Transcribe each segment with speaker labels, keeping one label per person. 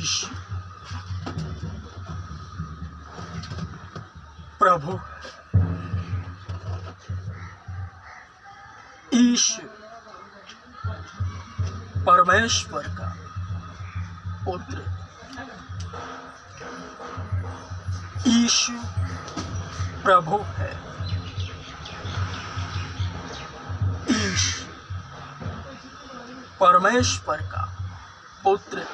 Speaker 1: ईश प्रभु, ईश परमेश्वर का पुत्र, ईश प्रभु है। ईश परमेश्वर का पुत्र,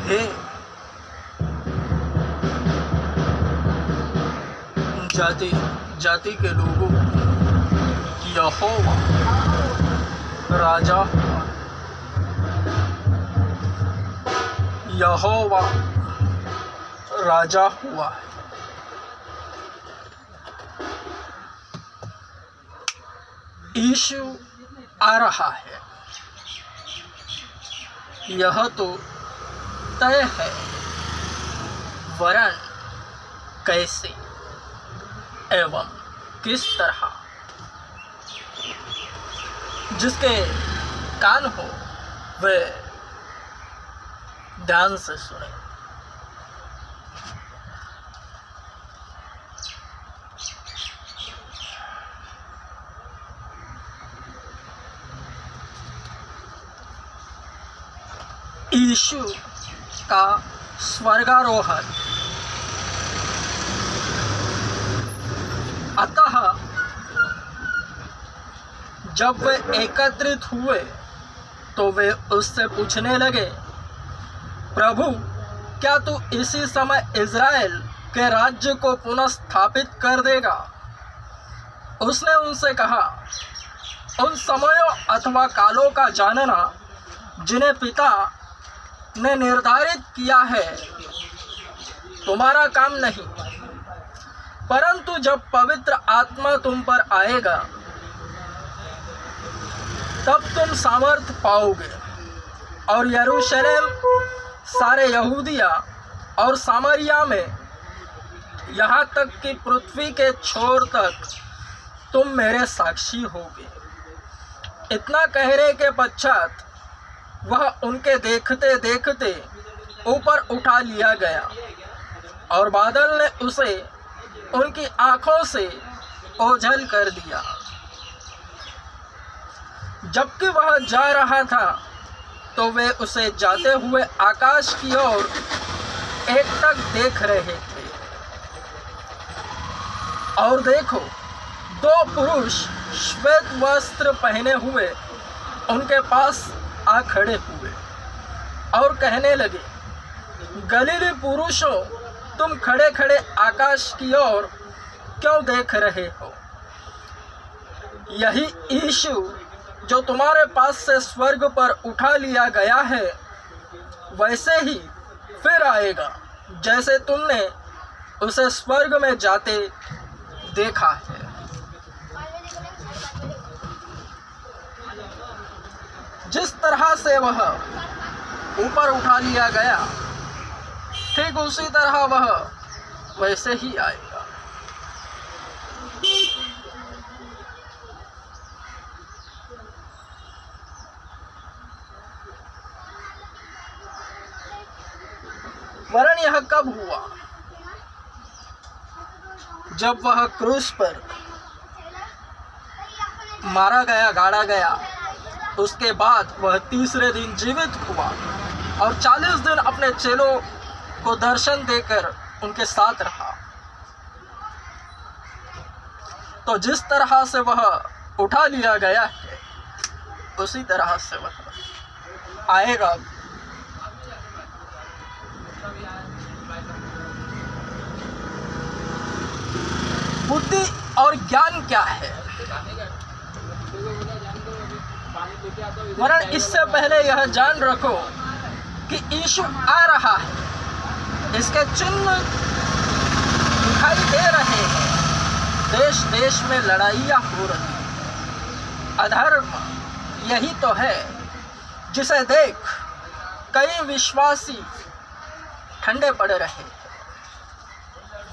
Speaker 1: हे जाति जाति के लोगों, यहोवा राजा, यहोवा राजा हुआ है। यीशु आ रहा है, यह तो तय है, वरन कैसे एवं किस तरह। जिसके कान हो वे ध्यान से सुने। यीशु का स्वर्गारोहण। अतः जब वे एकत्रित हुए तो वे उससे पूछने लगे, प्रभु, क्या तू इसी समय इज़राइल के राज्य को पुनः स्थापित कर देगा? उसने उनसे कहा, उन समयों अथवा कालों का जानना जिन्हें पिता ने निर्धारित किया है तुम्हारा काम नहीं, परंतु जब पवित्र आत्मा तुम पर आएगा तब तुम सामर्थ पाओगे और यरूशलेम, सारे यहूदिया और सामरिया में, यहाँ तक कि पृथ्वी के छोर तक तुम मेरे साक्षी होगे। इतना कहने के पश्चात वह उनके देखते देखते ऊपर उठा लिया गया और बादल ने उसे उनकी आंखों से ओझल कर दिया। जबकि वह जा रहा था तो वे उसे जाते हुए आकाश की ओर एकटक देख रहे थे। और देखो, दो पुरुष श्वेत वस्त्र पहने हुए उनके पास आ खड़े हुए और कहने लगे, गलीली पुरुषों, तुम खड़े खड़े आकाश की ओर क्यों देख रहे हो? यही यीशु जो तुम्हारे पास से स्वर्ग पर उठा लिया गया है, वैसे ही फिर आएगा जैसे तुमने उसे स्वर्ग में जाते देखा है। जिस तरह से वह ऊपर उठा लिया गया, ठीक उसी तरह वह वैसे ही आएगा। वरन यह कब हुआ? जब वह क्रूस पर मारा गया, गाड़ा गया। उसके बाद वह तीसरे दिन जीवित हुआ और 40 दिन अपने चेलों को दर्शन देकर उनके साथ रहा। तो जिस तरह से वह उठा लिया गया है, उसी तरह से वह आएगा। बुद्धि और ज्ञान क्या है? वरन इससे पहले यह जान रखो कि यीशु आ रहा है। इसके चिन्ह दिखाई दे रहे हैं। देश देश में लड़ाइयाँ हो रही हैं। अधर्म यही तो है जिसे देख कई विश्वासी ठंडे पड़ रहे हैं,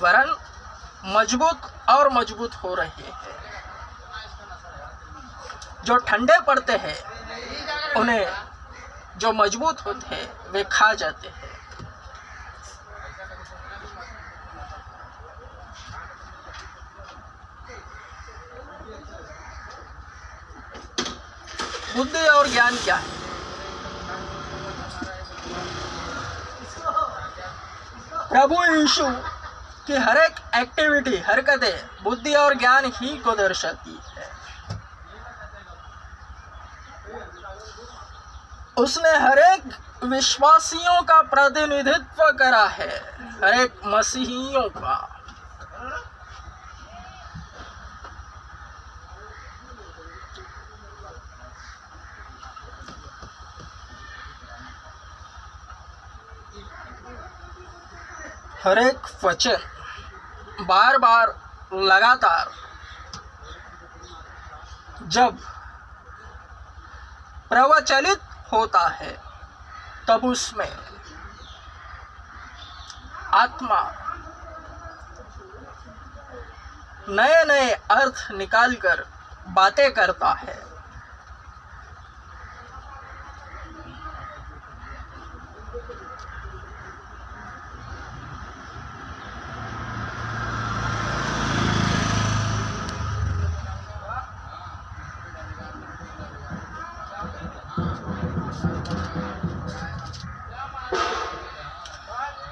Speaker 1: वरन मजबूत और मजबूत हो रहे हैं। जो ठंडे पड़ते हैं उन्हें जो मजबूत होते हैं वे खा जाते हैं। बुद्धि और ज्ञान क्या है? प्रभु यीशु की हर एक एक्टिविटी, हरकतें बुद्धि और ज्ञान ही को दर्शाती है। उसने हर एक विश्वासियों का प्रतिनिधित्व करा है, हर एक मसीहियों का। हर एक वचन बार बार लगातार जब प्रवचलित होता है तब उसमें आत्मा नए नए अर्थ निकालकर बातें करता है।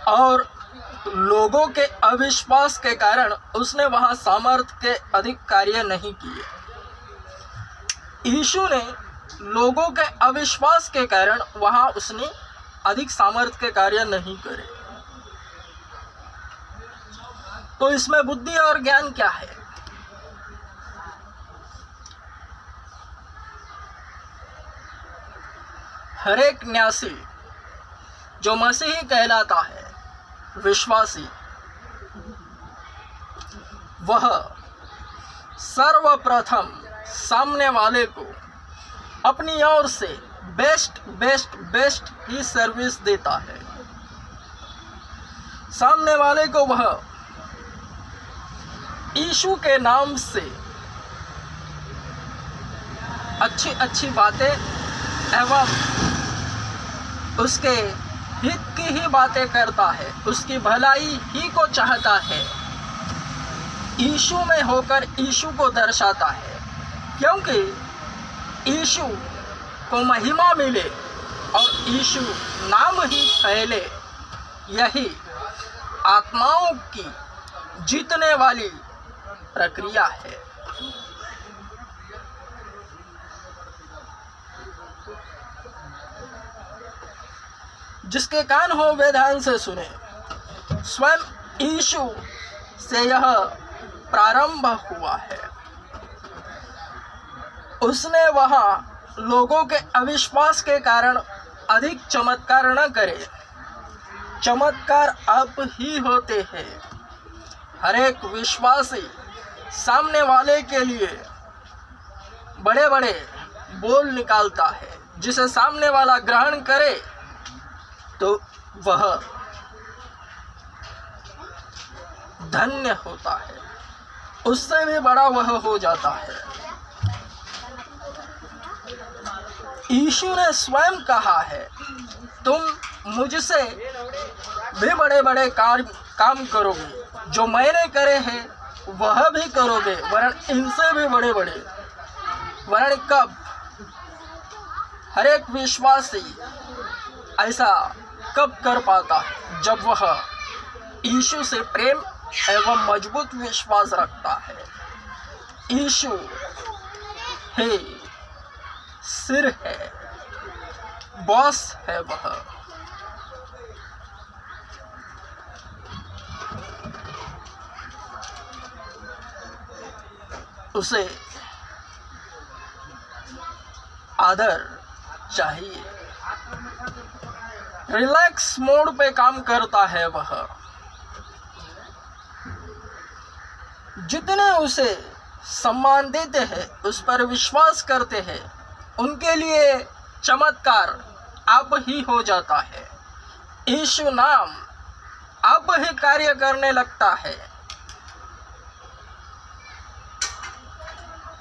Speaker 1: और लोगों के अविश्वास के कारण उसने वहां सामर्थ्य के अधिक कार्य नहीं किए। यीशु ने लोगों के अविश्वास के कारण वहां उसने अधिक सामर्थ्य के कार्य नहीं करे। तो इसमें बुद्धि और ज्ञान क्या है? हर एक न्यासी जो मसीही कहलाता है, विश्वासी, वह सर्वप्रथम सामने वाले को अपनी ओर से बेस्ट ही सर्विस देता है। सामने वाले को वह यीशु के नाम से अच्छी बातें एवं उसके हित की ही बातें करता है, उसकी भलाई ही को चाहता है। यीशु में होकर यीशु को दर्शाता है, क्योंकि यीशु को महिमा मिले और यीशु नाम ही फैले। यही आत्माओं की जीतने वाली प्रक्रिया है। जिसके कान हो वे ध्यान से सुने। स्वयं यीशु से यह प्रारंभ हुआ है। उसने वहां लोगों के अविश्वास के कारण अधिक चमत्कार न करे। चमत्कार अब ही होते हैं। हर एक विश्वासी सामने वाले के लिए बड़े बड़े बोल निकालता है, जिसे सामने वाला ग्रहण करे तो वह धन्य होता है, उससे भी बड़ा वह हो जाता है। यीशु ने स्वयं कहा है, तुम मुझसे भी बड़े बड़े काम करोगे, जो मैंने करे हैं वह भी करोगे, वरन इनसे भी बड़े बड़े। वरन कब हर एक विश्वासी ऐसा कब कर पाता है? जब वह यीशु से प्रेम एवं मजबूत विश्वास रखता है। यीशु है, सिर है, बॉस है वह। उसे आदर चाहिए। रिलैक्स मोड पे काम करता है वह। जितने उसे सम्मान देते हैं, उस पर विश्वास करते हैं, उनके लिए चमत्कार अब ही हो जाता है। यीशु नाम अब ही कार्य करने लगता है।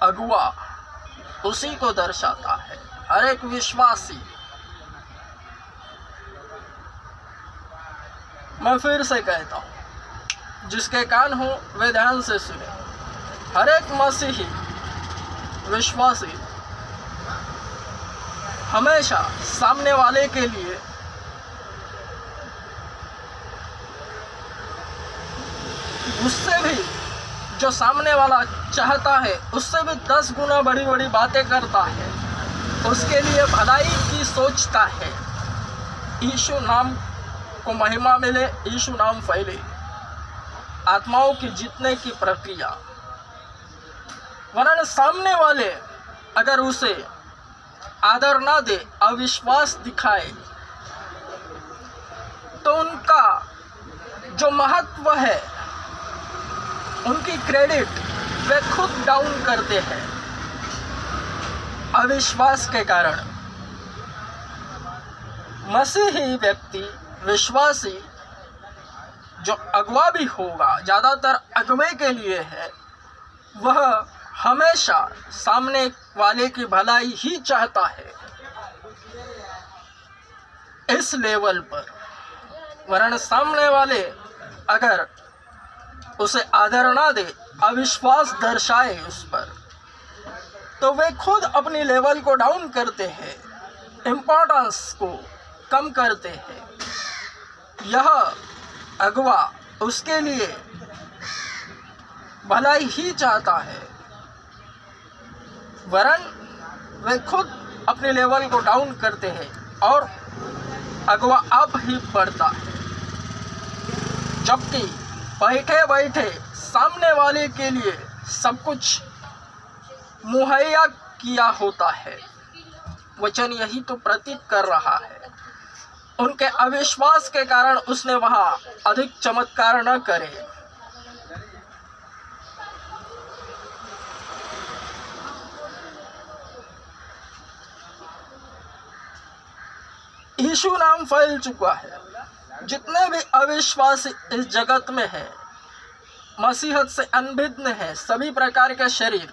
Speaker 1: अगुआ उसी को दर्शाता है। हर एक विश्वासी, मैं फिर से कहता हूं, जिसके कान हो वे ध्यान से सुने। हर एक मसीही विश्वासी हमेशा सामने वाले के लिए उससे भी, जो सामने वाला चाहता है उससे भी 10 गुना बड़ी बड़ी बातें करता है, उसके लिए भलाई की सोचता है। यीशु नाम को महिमा मिले, यीशु नाम फैले, आत्माओं की जीतने की प्रक्रिया। वरना सामने वाले अगर उसे आदर ना दे, अविश्वास दिखाए, तो उनका जो महत्व है, उनकी क्रेडिट वे खुद डाउन करते हैं अविश्वास के कारण। मसीही व्यक्ति, विश्वासी जो अगुवा भी होगा, ज़्यादातर अगुवे के लिए है, वह हमेशा सामने वाले की भलाई ही चाहता है इस लेवल पर। वरना सामने वाले अगर उसे आदर ना दे, अविश्वास दर्शाए उस पर, तो वे खुद अपनी लेवल को डाउन करते हैं, इम्पोर्टेंस को कम करते हैं। यह अगुवा उसके लिए भलाई ही चाहता है, वरन वे खुद अपने लेवल को डाउन करते हैं और अगुवा अब ही बढ़ता है। जबकि बैठे बैठे सामने वाले के लिए सब कुछ मुहैया किया होता है। वचन यही तो प्रतीत कर रहा है। उनके अविश्वास के कारण उसने वहां अधिक चमत्कार न करे। यीशु नाम फैल चुका है। जितने भी अविश्वासी इस जगत में है, मसीहत से अनभिज्ञ है, सभी प्रकार के शरीर,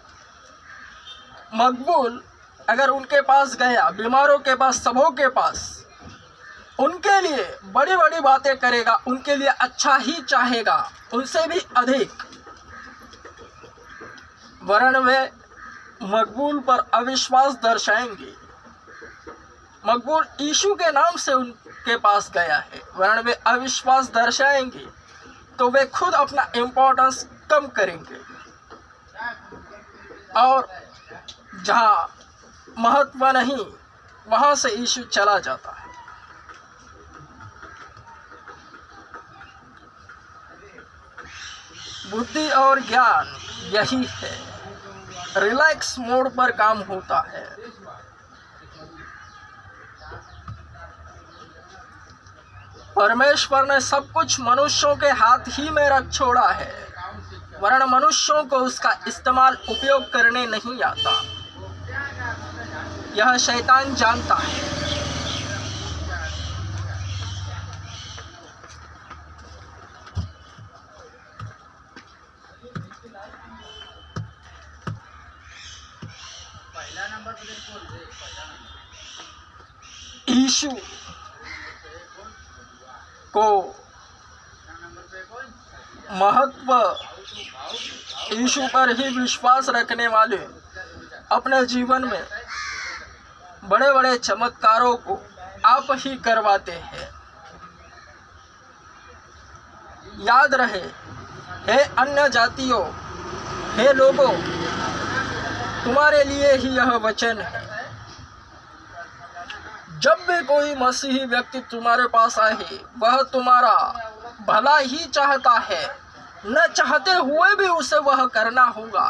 Speaker 1: मकबूल अगर उनके पास गया, बीमारों के पास, सबों के पास, उनके लिए बड़ी बड़ी बातें करेगा, उनके लिए अच्छा ही चाहेगा, उनसे भी अधिक। वरन वे मकबूल पर अविश्वास दर्शाएंगे। मकबूल यीशु के नाम से उनके पास गया है, वरन वे अविश्वास दर्शाएंगे, तो वे खुद अपना इम्पोर्टेंस कम करेंगे और जहाँ महत्व नहीं, वहाँ से यीशु चला जाता है। बुद्धि और ज्ञान यही है, रिलैक्स मोड पर काम होता है। परमेश्वर ने सब कुछ मनुष्यों के हाथ ही में रख छोड़ा है, वरन मनुष्यों को उसका इस्तेमाल, उपयोग करने नहीं आता। यह शैतान जानता है। यीशु को महत्व, यीशु पर ही विश्वास रखने वाले अपने जीवन में बड़े बड़े चमत्कारों को आप ही करवाते हैं। याद रहे, हे अन्य जातियों, हे लोगों, तुम्हारे लिए ही यह वचन है। जब भी कोई मसीही व्यक्ति तुम्हारे पास आए, वह तुम्हारा भला ही चाहता है, न चाहते हुए भी उसे वह करना होगा।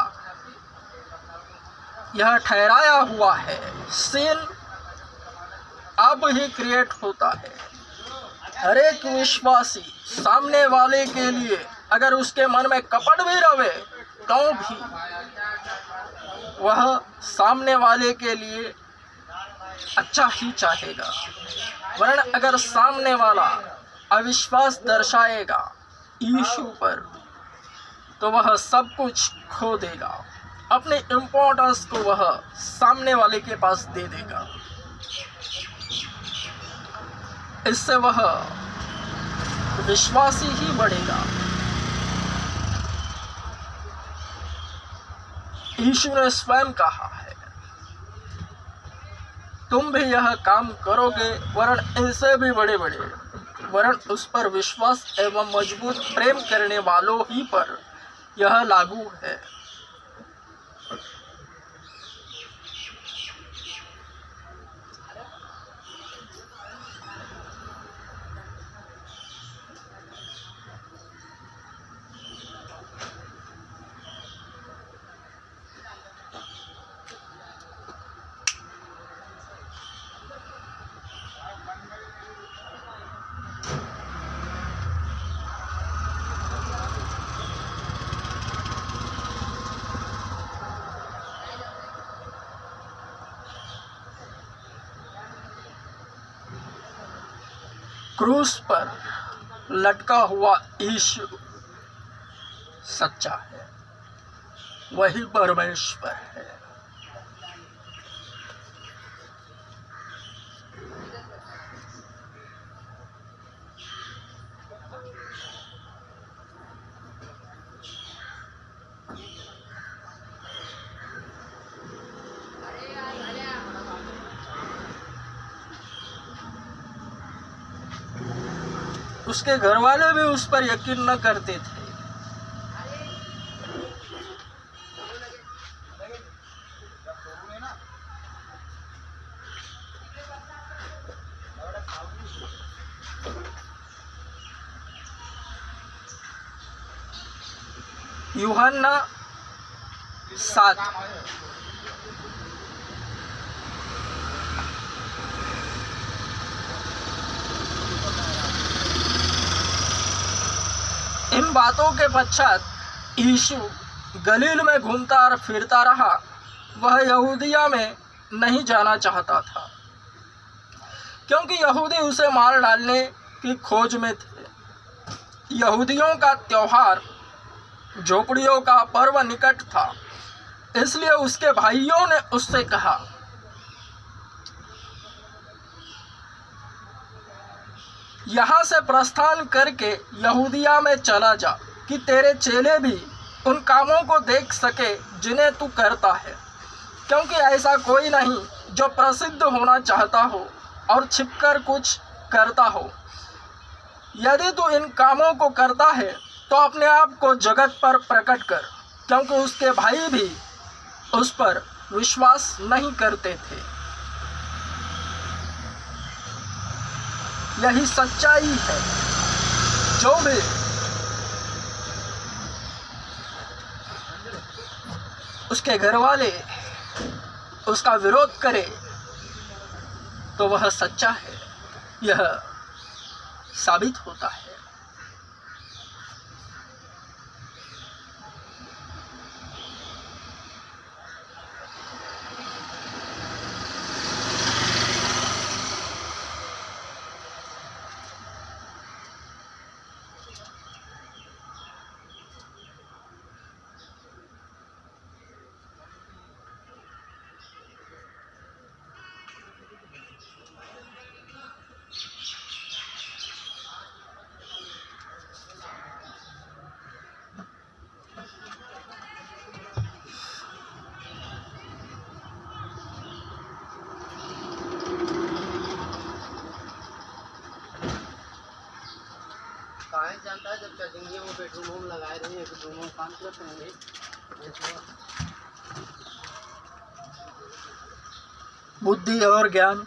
Speaker 1: यह ठहराया हुआ है। सीन अब ही क्रिएट होता है। हर एक विश्वासी सामने वाले के लिए, अगर उसके मन में कपट भी रहे, तो भी वह सामने वाले के लिए अच्छा ही चाहेगा, वरना अगर सामने वाला अविश्वास दर्शाएगा यीशु पर तो वह सब कुछ खो देगा, अपने इम्पोर्टेंस को वह सामने वाले के पास दे देगा। इससे वह विश्वासी ही बढ़ेगा। यीशु ने स्वयं कहा है, तुम भी यह काम करोगे वरन इनसे भी बड़े बड़े, वरन उस पर विश्वास एवं मजबूत प्रेम करने वालों ही पर यह लागू है। क्रूस पर लटका हुआ यीशु सच्चा है, वही परमेश्वर है। उसके घर वाले भी उस पर यकीन न करते थे। यूहन्ना 7 इन बातों के पश्चात यीशु गलील में घूमता और फिरता रहा। वह यहूदिया में नहीं जाना चाहता था, क्योंकि यहूदी उसे मार डालने की खोज में थे। यहूदियों का त्योहार झोपड़ियों का पर्व निकट था, इसलिए उसके भाइयों ने उससे कहा, यहाँ से प्रस्थान करके यहूदिया में चला जा, कि तेरे चेले भी उन कामों को देख सके जिन्हें तू करता है, क्योंकि ऐसा कोई नहीं जो प्रसिद्ध होना चाहता हो और छिपकर कुछ करता हो। यदि तू इन कामों को करता है तो अपने आप को जगत पर प्रकट कर, क्योंकि उसके भाई भी उस पर विश्वास नहीं करते थे। यही सच्चाई है। जो भी उसके घर वाले उसका विरोध करे तो वह सच्चा है, यह साबित होता है।
Speaker 2: जानता है जब चलेंगे वो बेडरूम लगाए रहे, बेडरूम काम करते रहेंगे।
Speaker 1: बुद्धि और ज्ञान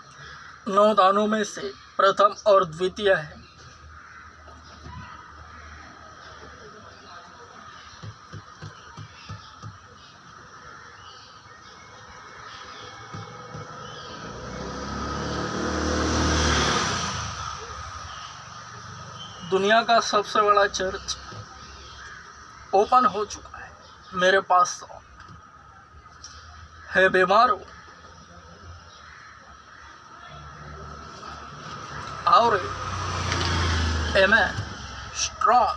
Speaker 1: 9 दानों में से प्रथम और द्वितीय है। दुनिया का सबसे बड़ा चर्च ओपन हो चुका है। मेरे पास है बीमारों, power, amen, strong,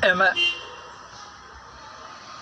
Speaker 1: amen.